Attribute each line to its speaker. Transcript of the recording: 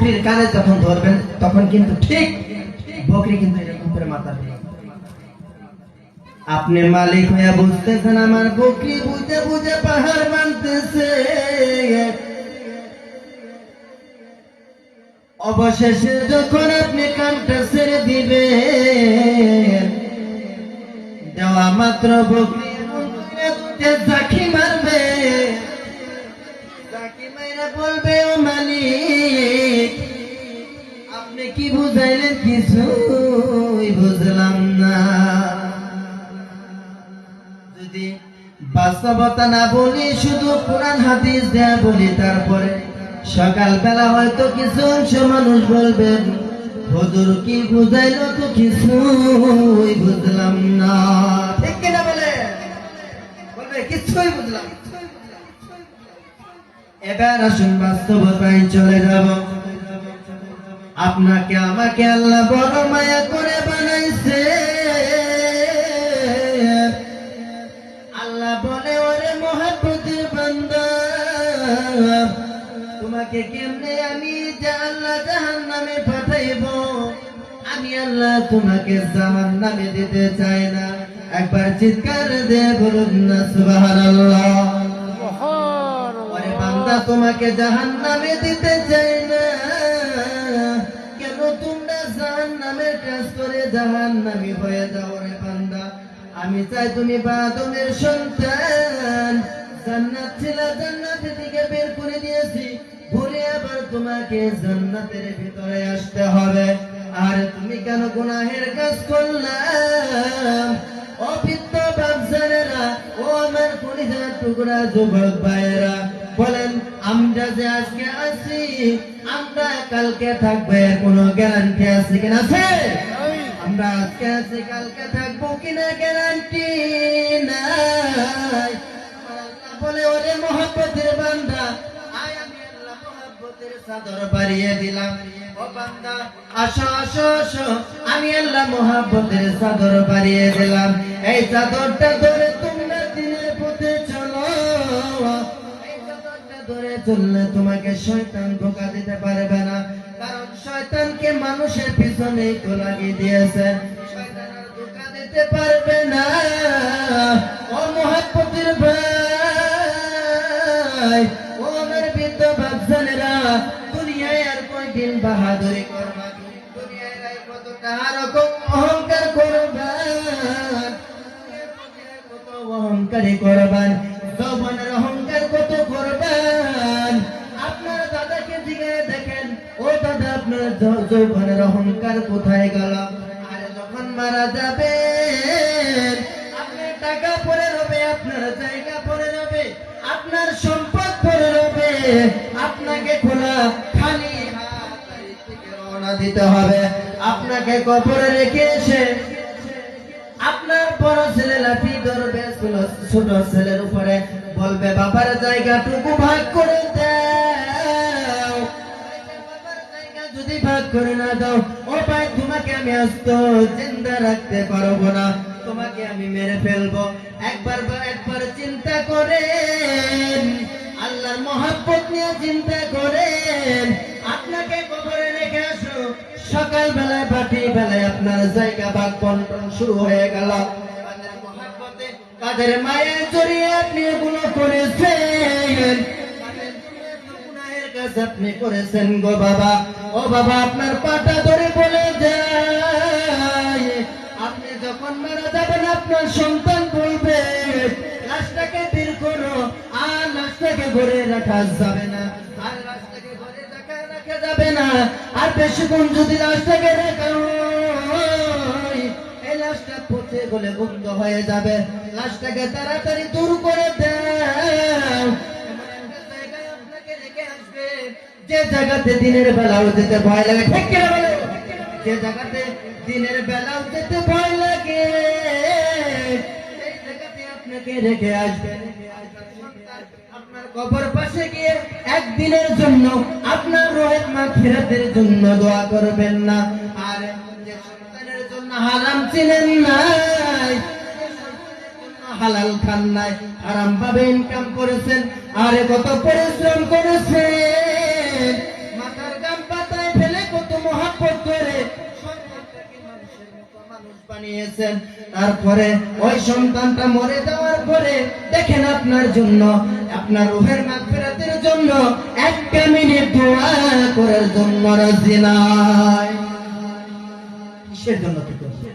Speaker 1: বকরির কানে যখন ধরবেন তখন কিন্তু ঠিক বকরি কিন্তু এরকম করে মাথা দিয়ে, আপনি মালিক হয়ে বুঝতেছেন আমার বকরি বুঝে বুঝে পাহাড় বানতেছে। অবশেষে যখন আপনি কানটা ছেড়ে দিবেন, দেওয়া মাত্র বকরি ঝাঁকি মারবে, ঝাঁকি মাইরা বলবে ও মালিক আপনি কি বুঝাইলেন, কিছুই বুঝলাম না। যদি বাস্তবতা না বলি, শুধু কোরআন হাদিস দেয়া বলি, তারপরে সকালবেলা হয়তো কিছু অংশ মানুষ বলবেন হুজুর কি বুঝাইলো তো কিছুই বুঝলাম না, ঠিক কিনা বলে বলবে কিছুই বুঝলাম। এবার আসুন বাস্তবতায় চলে যাব। আপনাকে আমাকে আল্লাহ বড় মায়া করে বানাইছে। আল্লাহ বলে ওরে মুহাব্বতের বান্দা, তোমাকে কেমনে আমি আল্লাহ জাহান্নামে পাঠাইব? আমি আল্লাহ তোমাকে জাহান্নামে দিতে চাই না। একবার চিৎকার দিয়ে বলুন না সুবহানাল্লাহ। ওরে বান্দা তোমাকে জাহান্নামে দিতে চাই না, কেন তোমরা জাহান্নামের কাজ করে জাহান্নামী হয়ে যাও? রে বান্দা আমি চাই তুমি আদমের সন্তান, জান্নাত ছিল জান্নাত থেকে বের করে দিয়েছি, ঘুরে আবার তোমাকে জান্নাতের ভিতরে আসতে হবে। আর তুমি কেন গুনাহের কাজ করলাম? অপিত্ত বাপজানেরা, ও আমার কলিজার টুকরা যুবক ভাইয়েরা, বলেন আমরা যে আজকে আছি আমরা কালকে থাকবে, কোনো গ্যারান্টি আছে কিনা? আছে? আমরা আজকে আছি কালকে থাকবো কিনা গ্যারান্টি নাই। বলে ওরে মুহাব্বতের বান্দা, আয় আমি আল্লাহ মুহাব্বতের চাদর বাড়িয়ে দিলাম। ও বান্দা আসো আসো আসো, আমি আল্লাহ মুহাব্বতের চাদর বাড়িয়ে দিলাম। এই চাদরটা ধরে তোমরা দিনের পথে চলো। এই চাদরটা ধরে চললে তোমাকে শয়তান ধোঁকা দিতে পারবে না, কারণ শয়তানকে মানুষের পিছনে তো লাগিয়ে দিয়েছে, শয়তান আর ধোঁকা দিতে পারবে না। ও মুহাব্বতের ভাই, ও আমার বৃদ্ধ বাপজানেরা, দুনিয়ায় আর কয়দিন বাহাদুরি করবা? দুনিয়ায় আর কতটা রকম অহংকার করবান? কত অহংকারী করবান? যৌবনের অহংকার কত করবান? আপনার দাদাকে জিজ্ঞাসা দেখেন, ও দাদা আপনার যৌবনের অহংকার কোথায় গেল? আর যখন মারা যাবেন আপনার টাকা পড়ে রবে, আপনার জায়গা পড়ে রবে, আপনার সম্পদ পড়ে রবে, আপনাকে খোলা খালি হাত থেকে রওনা দিতে হবে। আপনাকে কবরে রেখে এসে আপনার বড় ছেলে লাঠি ধরবে ছোট ছেলের উপরে, বলবে বাবার জায়গাটুকু ভাগ করে দাও। বাবার জায়গা যদি ভাগ করে না দাও, ও ভাই তোমাকে আমি আস্ত জিন্দা রাখতে পারবো না, তোমাকে আমি মেরে ফেলবো। একবার চিন্তা করেন, আল্লাহর মহব্বত নিয়ে চিন্তা করেন। আপনাকে কবরে রেখে আসো, সকাল বেলায় বাটি বেলায় আপনার জায়গা ভাগ বন্টন শুরু হয়ে গেল। কাদের মায়ের জড়িয়ে আপনি এগুলো করেছেন, গুনাহের কাজ আপনি করেছেন গো বাবা। ও বাবা আপনার পাটা ধরে বলে যায়, আপনি যখন মারা যাবেন আপনার সন্তান বলবে লাশটাকে বের করো, আর লাশটাকে ঘরে রাখা যাবে না, আর লাশটাকে ঘরে রাখা যাবে না। আর বেশিক্ষণ যদি লাশটাকে রাখা হয়, এই লাশটা পচে গলে বন্ধ হয়ে যাবে। লাশটাকে তাড়াতাড়ি দূর করে দাও। আপনাকে রেখে আসবে যে জায়গাতে দিনের বেলাও যেতে ভয় লাগে, ঠিক কিনা বলে? যে জায়গাতে দিনের বেলাও যেতে ভয় লাগে সেই জায়গাতে আপনাকে রেখে আসবে। আপনার কবর পাশে গিয়ে একদিনের জন্য আপনার রোহের মাগফিরাতের জন্য দোয়া করবেন না। আর যে সন্তানের জন্য হারাম চিনেন নাই, হালাল খান নাই, হারাম ভাবে ইনকাম করেছেন, আরে কত পরিশ্রম করেছেন, মাথার গাম পাতা মানুষ বানিয়েছেন, তারপরে ওই সন্তানটা মরে যাওয়ার পরে দেখেন আপনার জন্য, আপনার রূহের মাগফিরাতের জন্য একটা মিনিট দোয়া করার জন্য রাজি নাই। কিসের জন্য কি করবে?